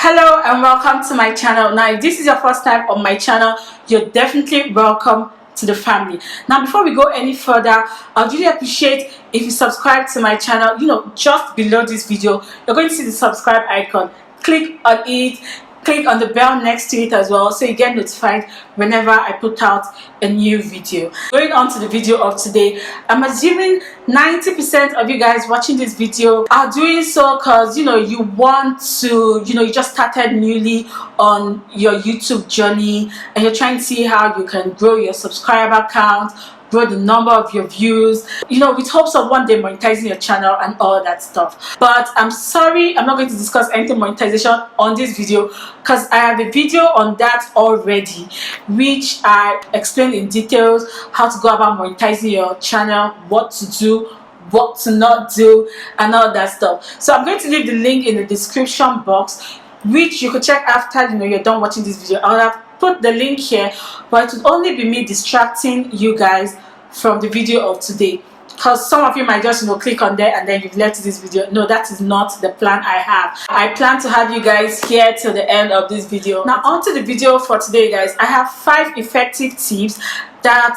Hello and welcome to my channel. Now, if this is your first time on my channel, you're definitely welcome to the family. Now, before we go any further, I'd really appreciate if you subscribe to my channel. Just below this video, you're going to see the subscribe icon. Click on it. Click on the bell next to it as well, so you get notified whenever I put out a new video. Going on to the video of today, I'm assuming 90% of you guys watching this video are doing so because you want to, you just started newly on your YouTube journey and you're trying to see how you can grow your subscriber count, grow the number of your views, with hopes of one day monetizing your channel and all that stuff. But I'm sorry, I'm not going to discuss anything monetization on this video because I have a video on that already, which I explain in details how to go about monetizing your channel, what to do, what to not do, and all that stuff. So I'm going to leave the link in the description box, which you could check after you're done watching this video. I'll have put the link here, but it would only be me distracting you guys from the video of today, because some of you might just click on there and then you've left this video. No, that is not the plan I have. I plan to have you guys here till the end of this video. Now, on to the video for today, guys. I have 5 effective tips that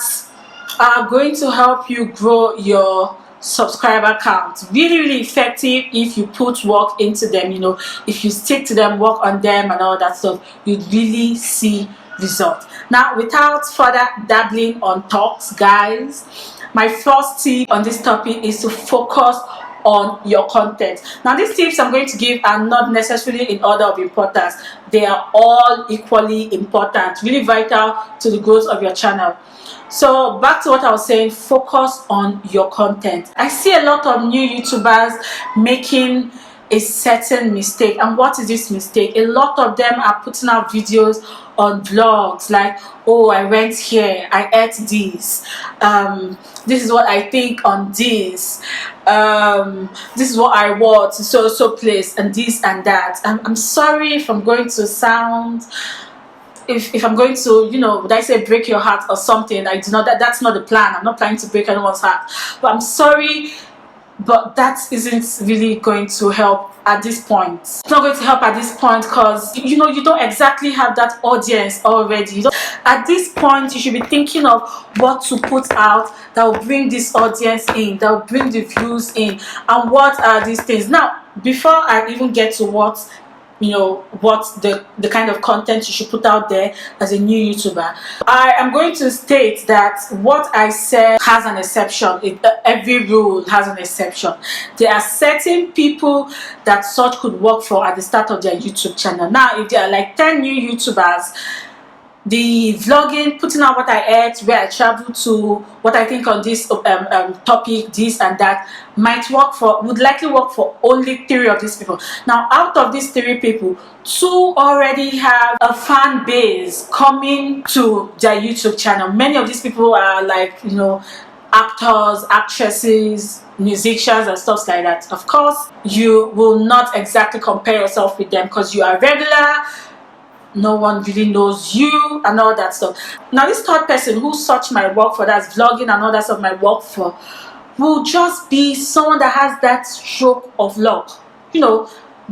are going to help you grow your subscriber count. Really effective if you put work into them. If you stick to them, work on them and all that stuff, you'd really see results. Now, without further dabbling on talks, guys, my first tip on this topic is to focus on your content. Now, these tips I'm going to give are not necessarily in order of importance. They are all equally important, really vital to the growth of your channel. So back to what I was saying, focus on your content. I see a lot of new YouTubers making a certain mistake. And what is this mistake? A lot of them are putting out videos on vlogs like, oh, I went here, I ate this, this is what I think on this, this is what I wore to so place, and this and that. I'm sorry if I'm going to sound, if I'm going to, would I say break your heart or something? I do not, that's not the plan. I'm not planning to break anyone's heart, but I'm sorry, but that isn't really going to help at this point. It's not going to help at this point because you don't exactly have that audience already. At this point, you should be thinking of what to put out that will bring this audience in, that will bring the views in, and what are these things. Now, before I even get to what the kind of content you should put out there as a new YouTuber, I am going to state that what I said has an exception. Every rule has an exception. There are certain people that such could work for at the start of their YouTube channel. Now, if there are like 10 new YouTubers, the vlogging, putting out what I ate, where I travel to, what I think on this topic, this and that, would likely work for only 3 of these people. Now, out of these 3 people, 2 already have a fan base coming to their YouTube channel. Many of these people are like, actors, actresses, musicians and stuff like that. Of course, you will not exactly compare yourself with them because you are regular, no one really knows you and all that stuff. Now, this third person who such my work for, that's vlogging and all that stuff, my work for, will just be someone that has that stroke of luck.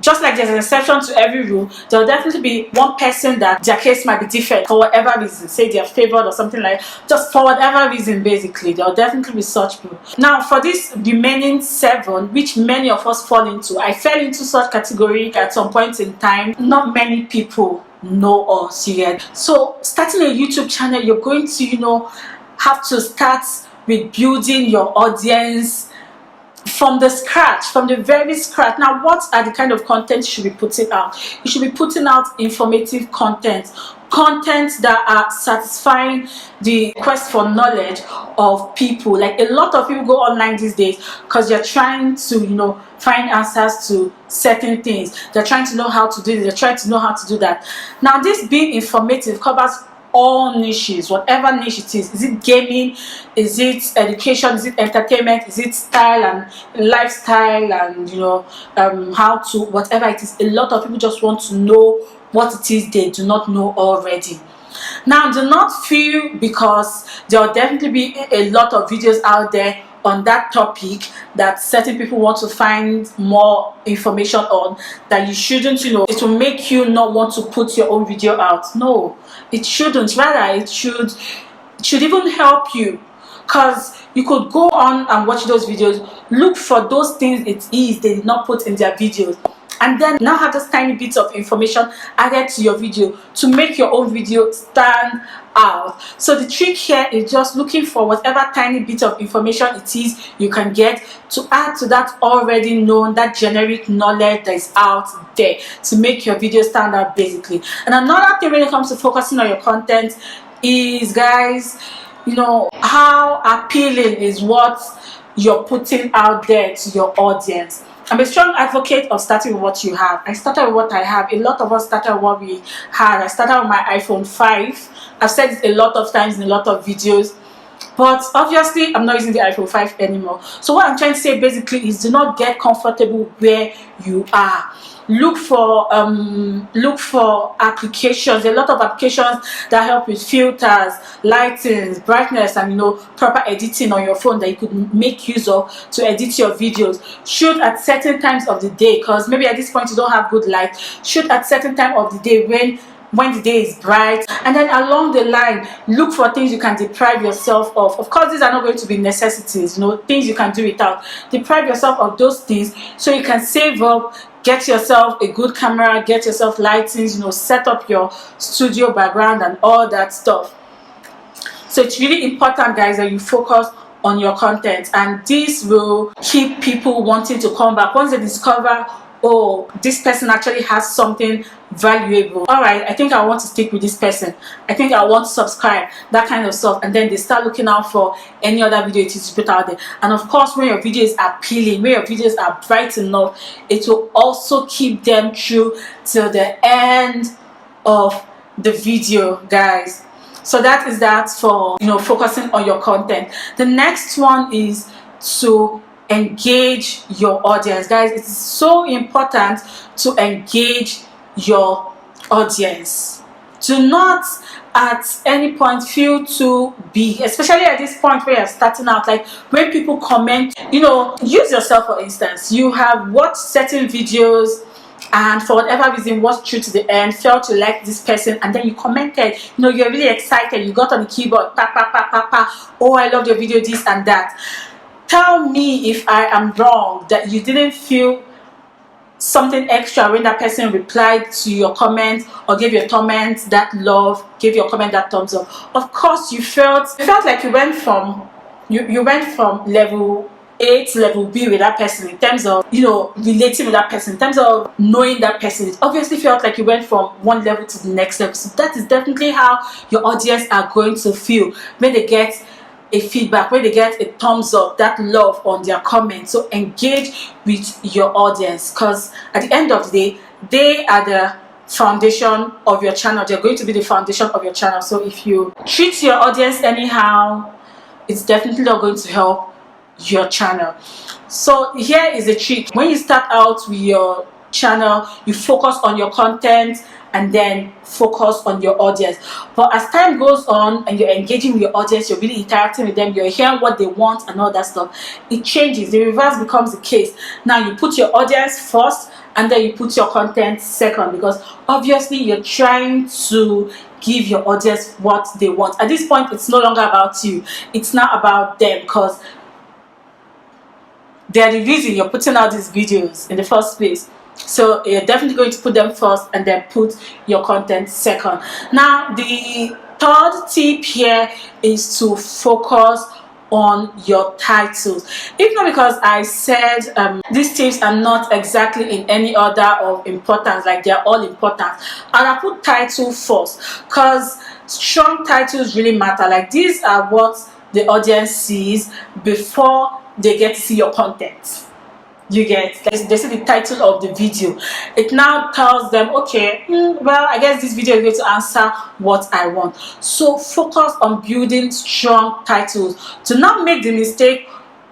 Just like there's an exception to every rule, there will definitely be one person that their case might be different for whatever reason. Say they're favored or something like, just for whatever reason, basically. There will definitely be such people. Now, for this remaining 7, which many of us fall into, I fell into such category at some point in time. Not many people know us yet. So starting a YouTube channel, you're going to have to start with building your audience from the scratch, from the very scratch. Now, what are the kind of content you should be putting out? You should be putting out informative content that are satisfying the quest for knowledge of people. Like, a lot of people go online these days because they're trying to find answers to certain things. They're trying to know how to do this, they're trying to know how to do that. Now, this being informative covers all niches, whatever niche it is. Is it gaming? Is it education? Is it entertainment? Is it style and lifestyle and how to, whatever it is? A lot of people just want to know what it is they do not know already. Now, do not feel, because there will definitely be a lot of videos out there on that topic that certain people want to find more information on, that you shouldn't, it will make you not want to put your own video out. No, it shouldn't. Rather, it should even help you, because you could go on and watch those videos, look for those things they did not put in their videos, and then now have those tiny bits of information added to your video to make your own video stand out. So the trick here is just looking for whatever tiny bit of information it is you can get to add to that already known, that generic knowledge that is out there, to make your video stand out basically. And another thing when it comes to focusing on your content is, guys, how appealing is what you're putting out there to your audience. I'm a strong advocate of starting with what you have. I started with what I have. A lot of us started with what we had. I started with my iPhone 5. I've said it a lot of times in a lot of videos, but obviously I'm not using the iPhone 5 anymore. So what I'm trying to say basically is, do not get comfortable where you are. Look for applications. There are a lot of applications that help with filters, lightings, brightness, and proper editing on your phone that you could make use of to edit your videos. Shoot at certain times of the day, because maybe at this point you don't have good light. Shoot at certain time of the day when the day is bright, and then along the line look for things you can deprive yourself of. Of course, these are not going to be necessities, things you can do without. Deprive yourself of those things so you can save up, get yourself a good camera, get yourself lightings, set up your studio background and all that stuff. So it's really important, guys, that you focus on your content, and this will keep people wanting to come back once they discover, oh, this person actually has something valuable. All right, I think I want to stick with this person. I think I want to subscribe, that kind of stuff. And then they start looking out for any other video it is put out there. And of course, when your video is appealing, when your videos are bright enough, it will also keep them true till the end of the video, guys. So that is that for focusing on your content. The next one is to engage your audience, guys. It is so important to engage your audience. Do not at any point feel too big, especially at this point where you're starting out. Like when people comment, use yourself for instance. You have watched certain videos and for whatever reason watched through to the end, felt you like this person, and then you commented, you're really excited, you got on the keyboard, pa pa pa pa pa, oh, I loved your video, this and that. Tell me if I am wrong that you didn't feel something extra when that person replied to your comment or gave your comment that love, gave your comment that thumbs up. Of course, you felt like you went from level A to level B with that person in terms of relating with that person, in terms of knowing that person. It obviously felt like you went from one level to the next level. So that is definitely how your audience are going to feel when they get a feedback, when they get a thumbs up, that love on their comment. So engage with your audience, because at the end of the day, they are the foundation of your channel. They're going to be the foundation of your channel. So if you treat your audience anyhow, it's definitely not going to help your channel. So here is the trick. When you start out with your channel, you focus on your content and then focus on your audience. But as time goes on and you're engaging with your audience, you're really interacting with them, you're hearing what they want and all that stuff, it changes. The reverse becomes the case. Now you put your audience first and then you put your content second, because obviously you're trying to give your audience what they want. At this point, it's no longer about you, it's now about them, because they're the reason you're putting out these videos in the first place. So you're definitely going to put them first and then put your content second. Now the third tip here is to focus on your titles. If not because I said these tips are not exactly in any order of importance, like they're all important, and I put title first because strong titles really matter. Like these are what the audience sees before they get to see your content. You get, they see the title of the video, it now tells them, okay, well, I guess this video is going to answer what I want. So focus on building strong titles. Do not make the mistake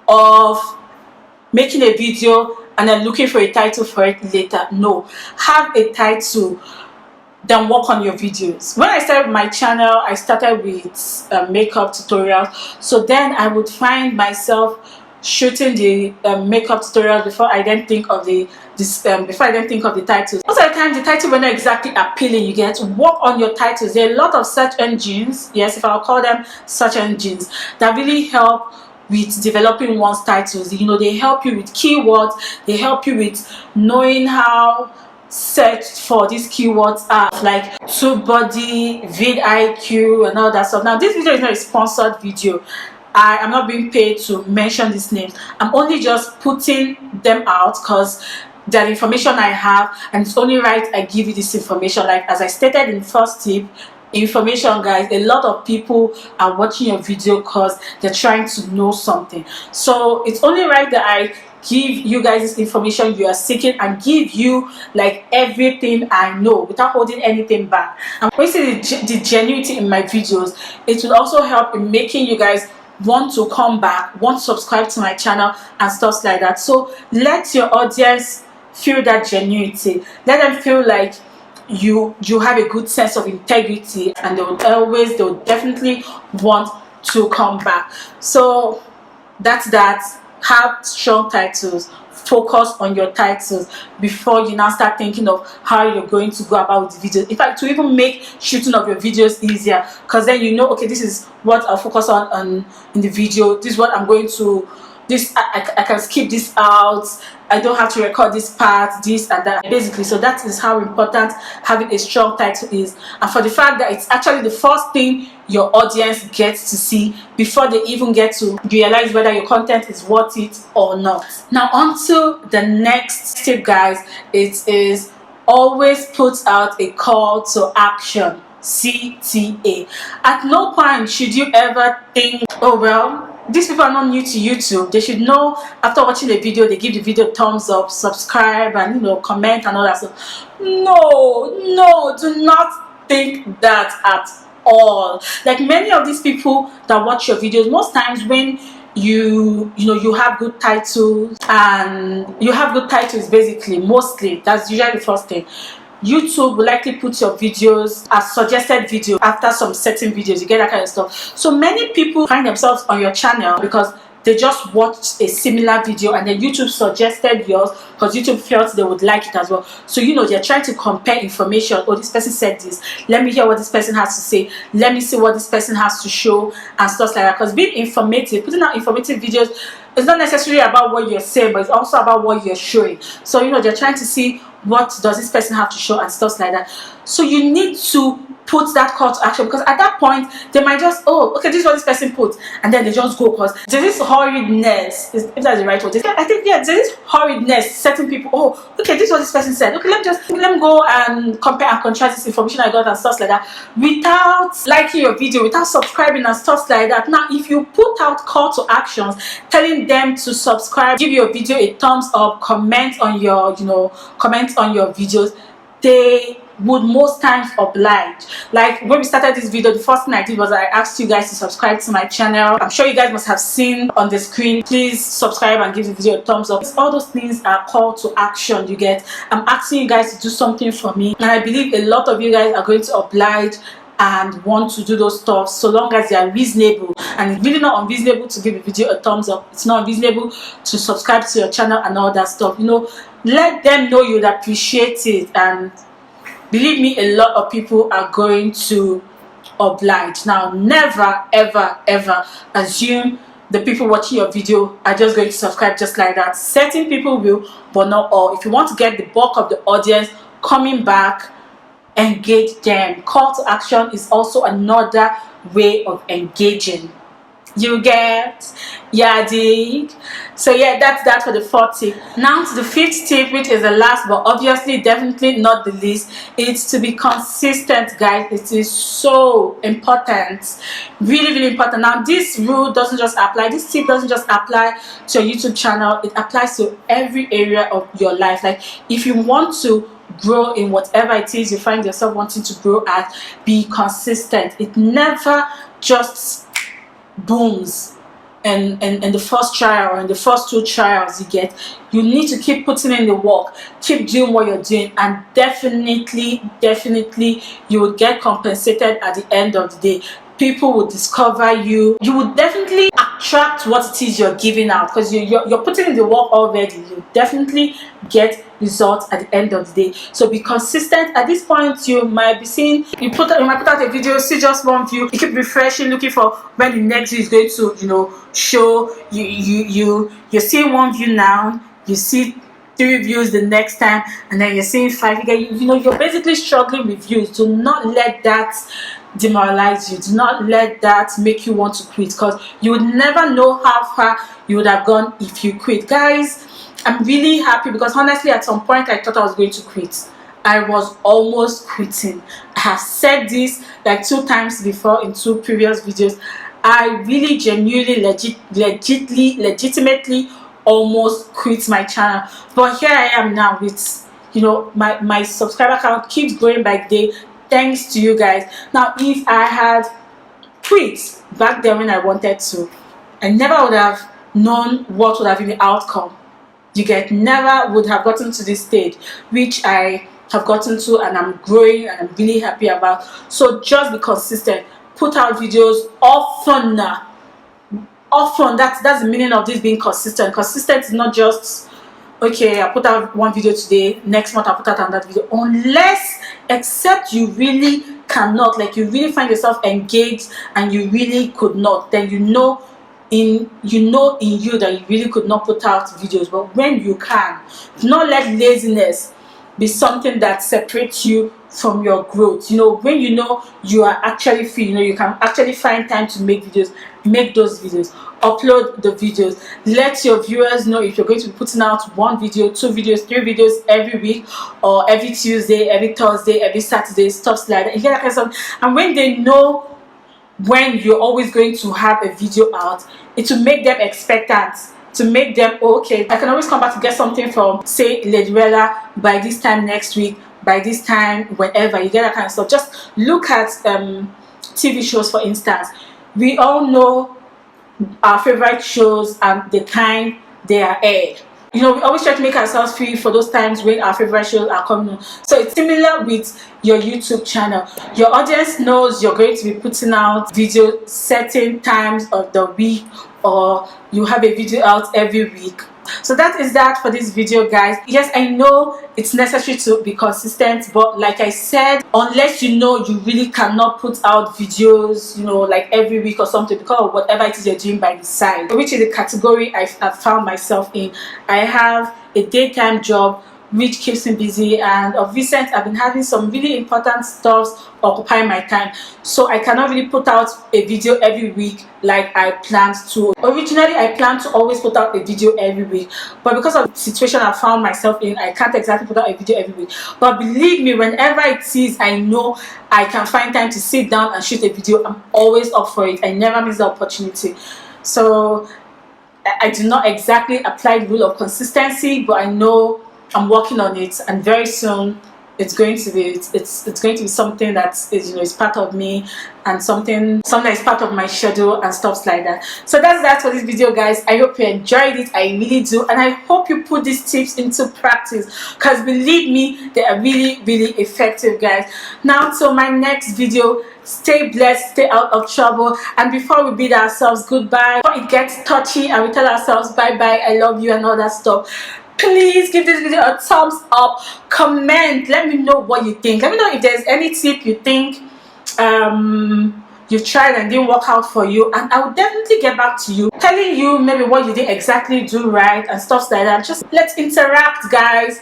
of making a video and then looking for a title for it later. No, have a title, then work on your videos. When I started my channel, I started with makeup tutorials. So then I would find myself shooting the makeup tutorials before I then think of the titles. Most of the time the title were not exactly appealing. You get, work on your titles. There are a lot of search engines, yes, if I'll call them search engines, that really help with developing one's titles. You know, they help you with keywords, they help you with knowing how search for these keywords are, like TubeBuddy, vidIQ and all that stuff. Now this video is not a sponsored video. I am not being paid to mention these names. I'm only just putting them out because they're the information I have, and it's only right I give you this information. Like as I stated in first tip, information, guys, a lot of people are watching your video because they're trying to know something. So it's only right that I give you guys this information you are seeking and give you like everything I know without holding anything back. And when you see the genuinity in my videos, it will also help in making you guys want to come back, want to subscribe to my channel and stuff like that. So let your audience feel that genuinity. Let them feel like you have a good sense of integrity, and they'll definitely want to come back. So that's that. Have strong titles. Focus on your titles before you now start thinking of how you're going to go about the video. In fact, to even make shooting of your videos easier, because then you know, okay, this is what I'll focus on in the video. This is what I'm going to, this I can skip this out. I don't have to record this part, this and that, basically. So that is how important having a strong title is, and for the fact that it's actually the first thing your audience gets to see before they even get to realize whether your content is worth it or not. Now on to the next tip, guys. It is always put out a call to action, CTA. At no point should you ever think, oh well, these people are not new to YouTube, they should know after watching the video they give the video thumbs up, subscribe, and you know, comment and all that stuff. No, do not think that at all. Like many of these people that watch your videos, most times when you have good titles, and you have good titles, basically, mostly that's usually the first thing. YouTube will likely put your videos as suggested video after some certain videos. You get that kind of stuff. So many people find themselves on your channel because they just watched a similar video and then YouTube suggested yours because YouTube felt they would like it as well. So you know, they're trying to compare information. Oh, this person said this, let me hear what this person has to say, let me see what this person has to show and stuff like that. Because being informative, putting out informative videos, it's not necessarily about what you're saying, but it's also about what you're showing. So you know, they're trying to see what does this person have to show and stuff like that. So you need to put that call to action, because at that point they might just, oh, okay, this is what this person put, and then they just go, because there's this horridness, if that's the right word, I think, yeah, there's this horridness. Certain people, oh, okay, this is what this person said, okay, let me go and compare and contrast this information I got and stuff like that, without liking your video, without subscribing and stuff like that. Now if you put out call to actions telling them to subscribe, give your video a thumbs up, comment on your videos, they would most times oblige. Like when we started this video, the first thing I did was I asked you guys to subscribe to my channel. I'm sure you guys must have seen on the screen, please subscribe and give the video a thumbs up. All those things are call to action. You get, I'm asking you guys to do something for me, and I believe a lot of you guys are going to oblige and want to do those stuff, so long as they are reasonable. And it's really not unreasonable to give a video a thumbs up. It's not unreasonable to subscribe to your channel and all that stuff. You know, let them know you'd appreciate it, and believe me, a lot of people are going to oblige. Now never ever assume the people watching your video are just going to subscribe just like that. Certain people will, but not all. If you want to get the bulk of the audience coming back, engage them. Call to action is also another way of engaging. You get? Yeah, dig. So yeah, that's that for the fourth tip. Now to the fifth tip, which is the last but obviously definitely not the least. It's to be consistent, guys. It is so important, really important. Now this rule doesn't just apply, this tip doesn't just apply to your YouTube channel, it applies to every area of your life. Like if you want to grow in whatever it is you find yourself wanting to grow at, be consistent. It never just booms and the first trial or in the first two trials you get. You need to keep putting in the work, keep doing what you're doing, and definitely you will get compensated at the end of the day. People will discover you. You will definitely attract what it is you're giving out, because you're putting in the work already. You definitely get results at the end of the day. So be consistent. At this point, you might be seeing, you might put out a video, see just one view, you keep refreshing, looking for when the next view is going to show. You're seeing one view now, you see 3 views the next time, and then you're seeing 5 again. You're basically struggling with views. Do not let that demoralize you. Do not let that make you want to quit, because you would never know how far you would have gone if you quit. Guys, I'm really happy, because honestly at some point I thought I was going to quit. I was almost quitting. I have said this like 2 times before in 2 previous videos. I really genuinely legitimately almost quit my channel, but here I am now with my subscriber count keeps growing by the day, thanks to you guys. Now if I had quit back then when I wanted to, I never would have known what would have been the outcome. You get, never would have gotten to this stage which I have gotten to, and I'm growing and I'm really happy about. So just be consistent, put out videos often. That's the meaning of this being consistent. Consistent is not just, okay, I put out one video today, next month I put out another video, unless, except you really cannot, like you really find yourself engaged and you really could not, then you know in you that you really could not put out videos. But when you can, do not let laziness be something that separates you from your growth. When you are actually free, you can actually find time to make videos, make those videos, upload the videos. Let your viewers know if you're going to be putting out 1 video, 2 videos, 3 videos every week, or every Tuesday, every Thursday, every Saturday, stuff like that. You get that kind of stuff. And when they know when you're always going to have a video out, it will make them expectant, to make them, okay, I can always come back to get something from, say, Lady Rella by this time next week, by this time, whenever. You get that kind of stuff. Just look at TV shows, for instance. We all know our favorite shows and the time they are aired. We always try to make ourselves free for those times when our favorite shows are coming on. So it's similar with your YouTube channel. Your audience knows you're going to be putting out videos certain times of the week, or you have a video out every week. So that is that for this video, guys. Yes, I know it's necessary to be consistent, but like I said, unless you really cannot put out videos like every week or something, because of whatever it is you're doing by the side, which is the category I've found myself in. I have a daytime job which keeps me busy, and of recent I've been having some really important stuff occupying my time, so I cannot really put out a video every week like I planned to. Originally I planned to always put out a video every week, but because of the situation I found myself in, I can't exactly put out a video every week. But believe me, whenever it is I know I can find time to sit down and shoot a video, I'm always up for it. I never miss the opportunity. So I do not exactly apply the rule of consistency, but I know I'm working on it, and very soon it's going to be something that is part of me, and something that is part of my schedule and stuff like that. So that's that for this video, guys. I hope you enjoyed it. I really do, and I hope you put these tips into practice, because believe me, they are really effective, guys. Now till my next video, stay blessed, stay out of trouble, and before we bid ourselves goodbye, before it gets touchy and we tell ourselves bye bye, I love you and all that stuff, please give this video a thumbs up, comment, let me know what you think. Let me know if there's any tip you think you've tried and didn't work out for you, and I will definitely get back to you, telling you maybe what you didn't exactly do right and stuff like that. Just let's interact, guys.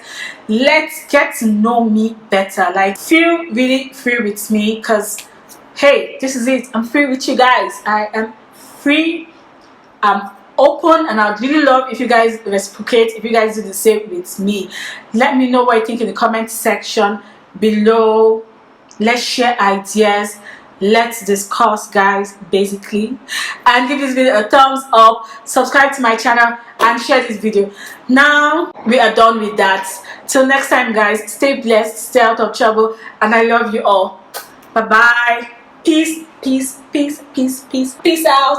Let's get to know me better. Like, feel really free with me, because hey, this is it. I'm free with you guys. I am free. I'm open, and I'd really love if you guys reciprocate, if you guys do the same with me. Let me know what you think in the comment section below. Let's share ideas, let's discuss, guys, basically, and give this video a thumbs up, subscribe to my channel, and share this video. Now we are done with that. Till next time, guys, stay blessed, stay out of trouble, and I love you all. Bye bye. Peace out.